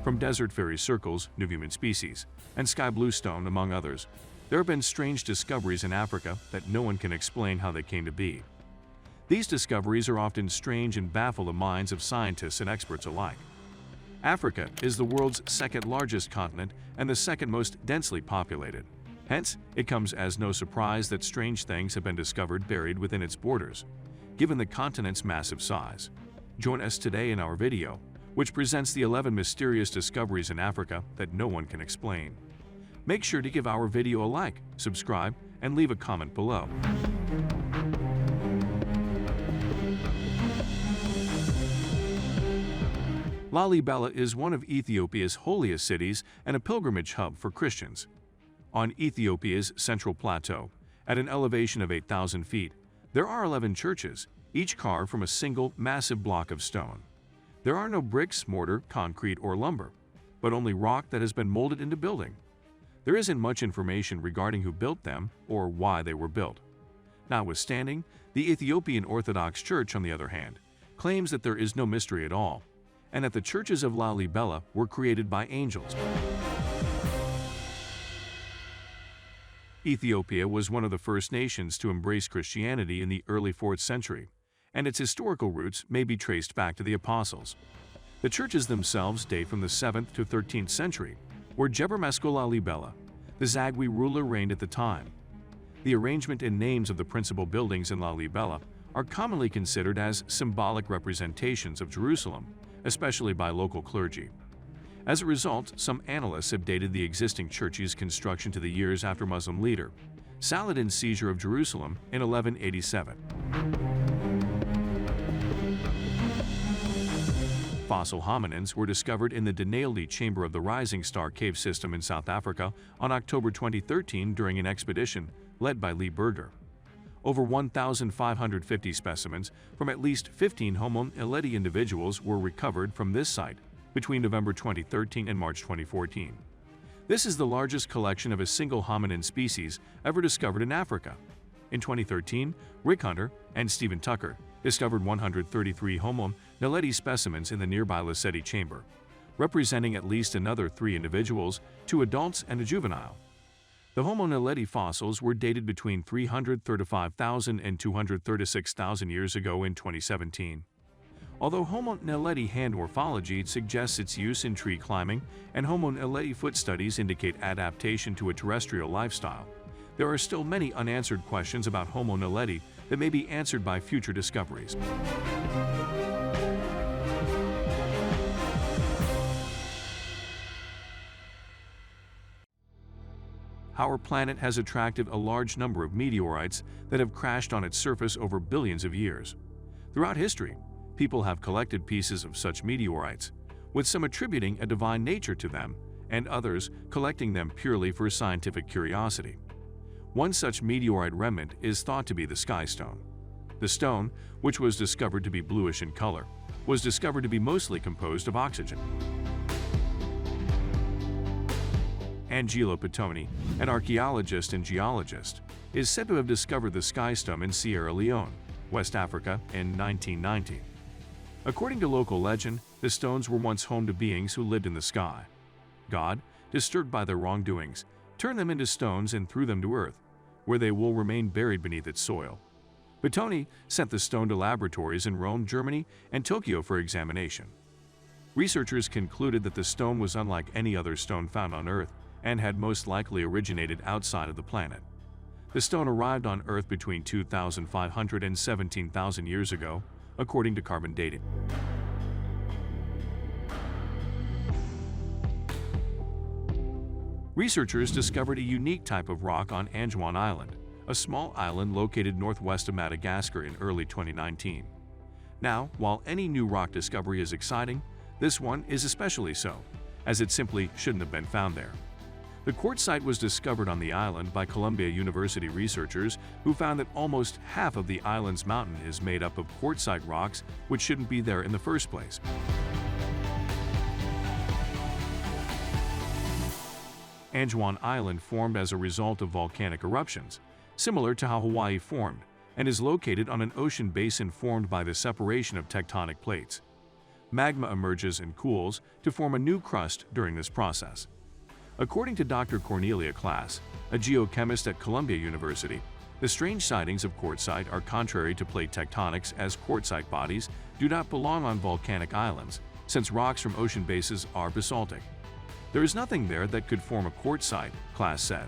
from desert fairy circles, new human species, and sky blue stone, among others. There have been strange discoveries in Africa that no one can explain how they came to be. These discoveries are often strange and baffle the minds of scientists and experts alike. Africa is the world's second largest continent and the second most densely populated. Hence, it comes as no surprise that strange things have been discovered buried within its borders, given the continent's massive size. Join us today in our video, which presents the 11 mysterious discoveries in Africa that no one can explain. Make sure to give our video a like, subscribe, and leave a comment below. Lalibela is one of Ethiopia's holiest cities and a pilgrimage hub for Christians. On Ethiopia's central plateau, at an elevation of 8,000 feet, there are 11 churches, each carved from a single massive block of stone. There are no bricks, mortar, concrete, or lumber, but only rock that has been molded into building. There isn't much information regarding who built them or why they were built. Notwithstanding, the Ethiopian Orthodox Church, on the other hand, claims that there is no mystery at all, and that the churches of Lalibela were created by angels. Ethiopia was one of the first nations to embrace Christianity in the early 4th century, and its historical roots may be traced back to the apostles. The churches themselves date from the 7th to 13th century, where Jebermesko Lalibela, the Zagwe ruler, reigned at the time. The arrangement and names of the principal buildings in Lalibela are commonly considered as symbolic representations of Jerusalem, especially by local clergy. As a result, some analysts have dated the existing church's construction to the years after Muslim leader Saladin's seizure of Jerusalem in 1187. Fossil hominins were discovered in the Denali chamber of the Rising Star cave system in South Africa on October 2013 during an expedition led by Lee Berger. Over 1,550 specimens from at least 15 Homo naledi individuals were recovered from this site between November 2013 and March 2014. This is the largest collection of a single hominin species ever discovered in Africa. In 2013, Rick Hunter and Stephen Tucker discovered 133 Homo naledi specimens in the nearby Lesedi chamber, representing at least another 3 individuals, 2 adults and a juvenile. The Homo naledi fossils were dated between 335,000 and 236,000 years ago in 2017. Although Homo naledi hand morphology suggests its use in tree climbing and Homo naledi foot studies indicate adaptation to a terrestrial lifestyle, there are still many unanswered questions about Homo naledi that may be answered by future discoveries. Our planet has attracted a large number of meteorites that have crashed on its surface over billions of years. Throughout history, people have collected pieces of such meteorites, with some attributing a divine nature to them and others collecting them purely for scientific curiosity. One such meteorite remnant is thought to be the sky stone. The stone, which was discovered to be bluish in color, was discovered to be mostly composed of oxygen. Angelo Pitoni, an archaeologist and geologist, is said to have discovered the sky stone in Sierra Leone, West Africa, in 1990. According to local legend, the stones were once home to beings who lived in the sky. God, disturbed by their wrongdoings, turned them into stones and threw them to earth, where they will remain buried beneath its soil. Pitoni sent the stone to laboratories in Rome, Germany, and Tokyo for examination. Researchers concluded that the stone was unlike any other stone found on Earth and had most likely originated outside of the planet. The stone arrived on Earth between 2,500 and 17,000 years ago, according to carbon dating. Researchers discovered a unique type of rock on Anjouan Island, a small island located northwest of Madagascar, in early 2019. Now, while any new rock discovery is exciting, this one is especially so, as it simply shouldn't have been found there. The quartzite was discovered on the island by Columbia University researchers who found that almost half of the island's mountain is made up of quartzite rocks which shouldn't be there in the first place. Anjouan Island formed as a result of volcanic eruptions, similar to how Hawaii formed, and is located on an ocean basin formed by the separation of tectonic plates. Magma emerges and cools to form a new crust during this process. According to Dr. Cornelia Klass, a geochemist at Columbia University, the strange sightings of quartzite are contrary to plate tectonics, as quartzite bodies do not belong on volcanic islands, since rocks from ocean bases are basaltic. There is nothing there that could form a quartzite, Klass said.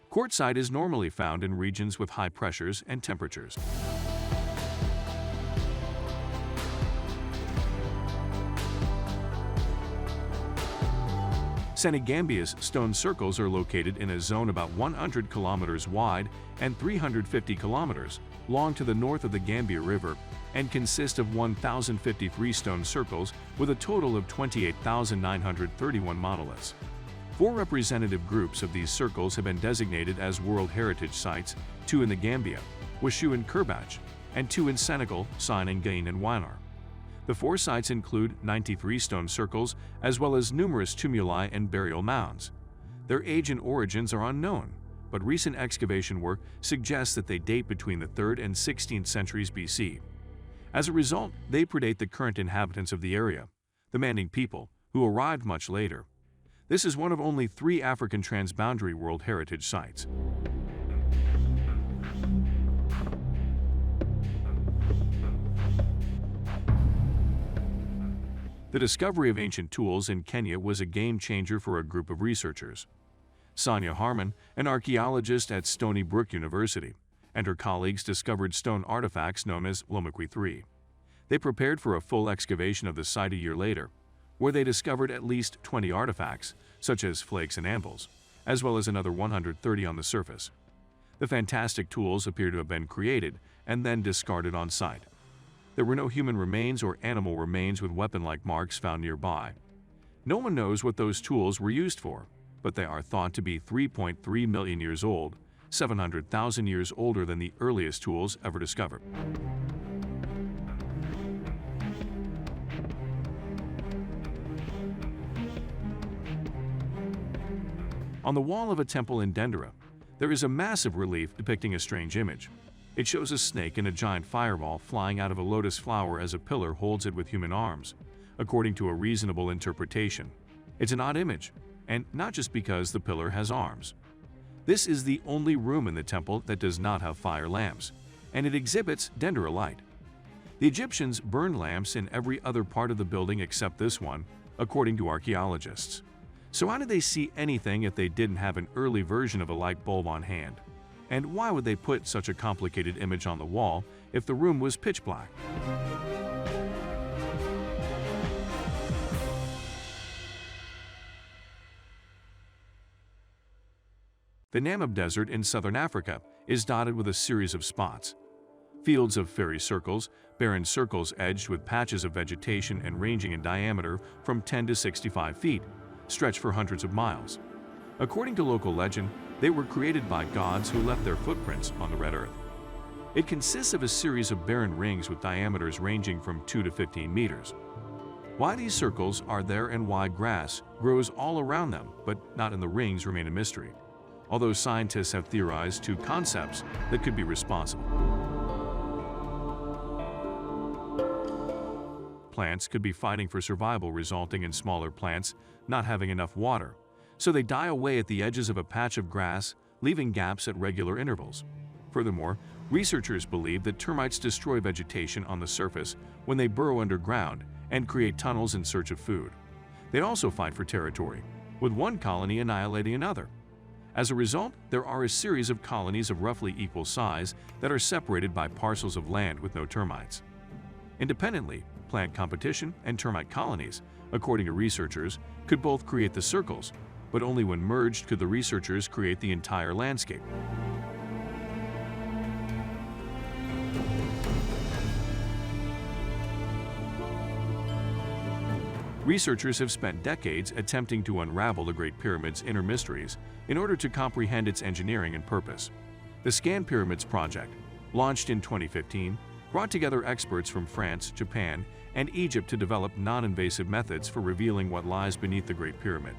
Quartzite is normally found in regions with high pressures and temperatures. Senegambia's stone circles are located in a zone about 100 kilometers wide and 350 kilometers long to the north of the Gambia River and consist of 1,053 stone circles with a total of 28,931 monoliths. 4 representative groups of these circles have been designated as World Heritage Sites, 2 in the Gambia, Washu and Kerbach, and 2 in Senegal, Sine and Gain and Winar. The 4 sites include 93 stone circles as well as numerous tumuli and burial mounds. Their age and origins are unknown, but recent excavation work suggests that they date between the 3rd and 16th centuries BC. As a result, they predate the current inhabitants of the area, the Manding people, who arrived much later. This is one of only 3 African transboundary World Heritage Sites. The discovery of ancient tools in Kenya was a game-changer for a group of researchers. Sonia Harmon, an archaeologist at Stony Brook University, and her colleagues discovered stone artifacts known as Lomekwi III. They prepared for a full excavation of the site a year later, where they discovered at least 20 artifacts, such as flakes and anvils, as well as another 130 on the surface. The fantastic tools appear to have been created and then discarded on site. There were no human remains or animal remains with weapon-like marks found nearby. No one knows what those tools were used for, but they are thought to be 3.3 million years old, 700,000 years older than the earliest tools ever discovered. On the wall of a temple in Dendera, there is a massive relief depicting a strange image. It shows a snake and a giant fireball flying out of a lotus flower as a pillar holds it with human arms. According to a reasonable interpretation, it's an odd image, and not just because the pillar has arms. This is the only room in the temple that does not have fire lamps, and it exhibits Dendera light. The Egyptians burned lamps in every other part of the building except this one, according to archaeologists. So how did they see anything if they didn't have an early version of a light bulb on hand? And why would they put such a complicated image on the wall if the room was pitch black? The Namib Desert in southern Africa is dotted with a series of spots. Fields of fairy circles, barren circles edged with patches of vegetation and ranging in diameter from 10 to 65 feet, stretch for hundreds of miles. According to local legend, they were created by gods who left their footprints on the red earth. It consists of a series of barren rings with diameters ranging from 2 to 15 meters. Why these circles are there and why grass grows all around them but not in the rings remain a mystery, although scientists have theorized 2 concepts that could be responsible. Plants could be fighting for survival, resulting in smaller plants not having enough water, so they die away at the edges of a patch of grass, leaving gaps at regular intervals. Furthermore, researchers believe that termites destroy vegetation on the surface when they burrow underground and create tunnels in search of food. They also fight for territory, with one colony annihilating another. As a result, there are a series of colonies of roughly equal size that are separated by parcels of land with no termites. Independently, plant competition and termite colonies, according to researchers, could both create the circles, but only when merged could the researchers create the entire landscape. Researchers have spent decades attempting to unravel the Great Pyramid's inner mysteries in order to comprehend its engineering and purpose. The Scan Pyramids project, launched in 2015, brought together experts from France, Japan, and Egypt to develop non-invasive methods for revealing what lies beneath the Great Pyramid.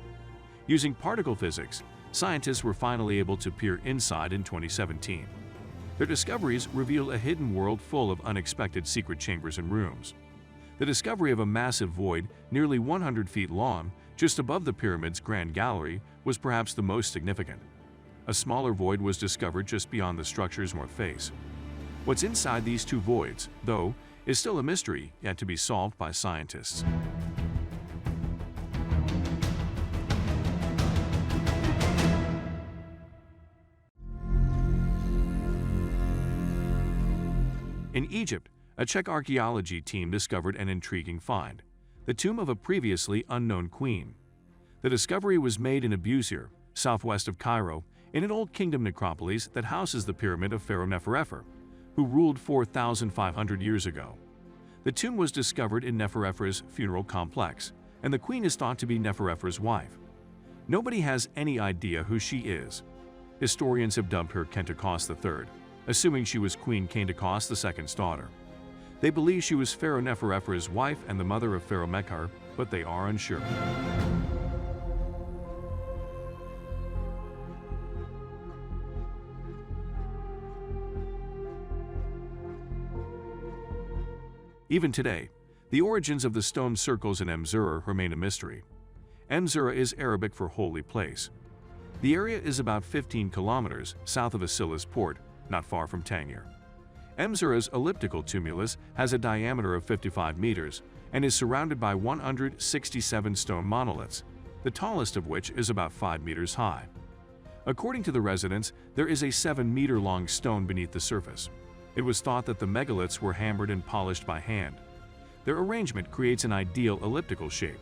Using particle physics, scientists were finally able to peer inside in 2017. Their discoveries reveal a hidden world full of unexpected secret chambers and rooms. The discovery of a massive void nearly 100 feet long just above the pyramid's grand gallery was perhaps the most significant. A smaller void was discovered just beyond the structure's north face. What's inside these two voids, though, is still a mystery yet to be solved by scientists. In Egypt, a Czech archaeology team discovered an intriguing find: the tomb of a previously unknown queen. The discovery was made in Abusir, southwest of Cairo, in an Old Kingdom necropolis that houses the pyramid of Pharaoh Neferefre, who ruled 4,500 years ago. The tomb was discovered in Neferefre's funeral complex, and the queen is thought to be Neferefre's wife. Nobody has any idea who she is. Historians have dubbed her Kentikos III, assuming she was Queen Kentikos II's daughter. They believe she was Pharaoh Neferefre's wife and the mother of Pharaoh Mekhar, but they are unsure. Even today, the origins of the stone circles in Emzura remain a mystery. Emzura is Arabic for holy place. The area is about 15 kilometers south of Asilas port, not far from Tangier. Emzura's elliptical tumulus has a diameter of 55 meters and is surrounded by 167 stone monoliths, the tallest of which is about 5 meters high. According to the residents, there is a 7-meter-long stone beneath the surface. It was thought that the megaliths were hammered and polished by hand. Their arrangement creates an ideal elliptical shape.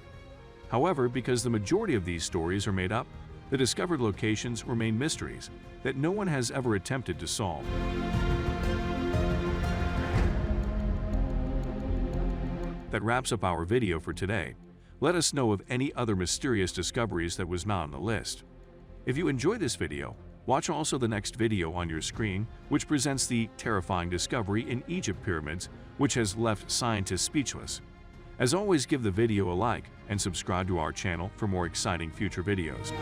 However, because the majority of these stories are made up, the discovered locations remain mysteries that no one has ever attempted to solve. That wraps up our video for today. Let us know of any other mysterious discoveries that was not on the list. If you enjoyed this video, watch also the next video on your screen, which presents the terrifying discovery in Egypt pyramids, which has left scientists speechless. As always, give the video a like and subscribe to our channel for more exciting future videos.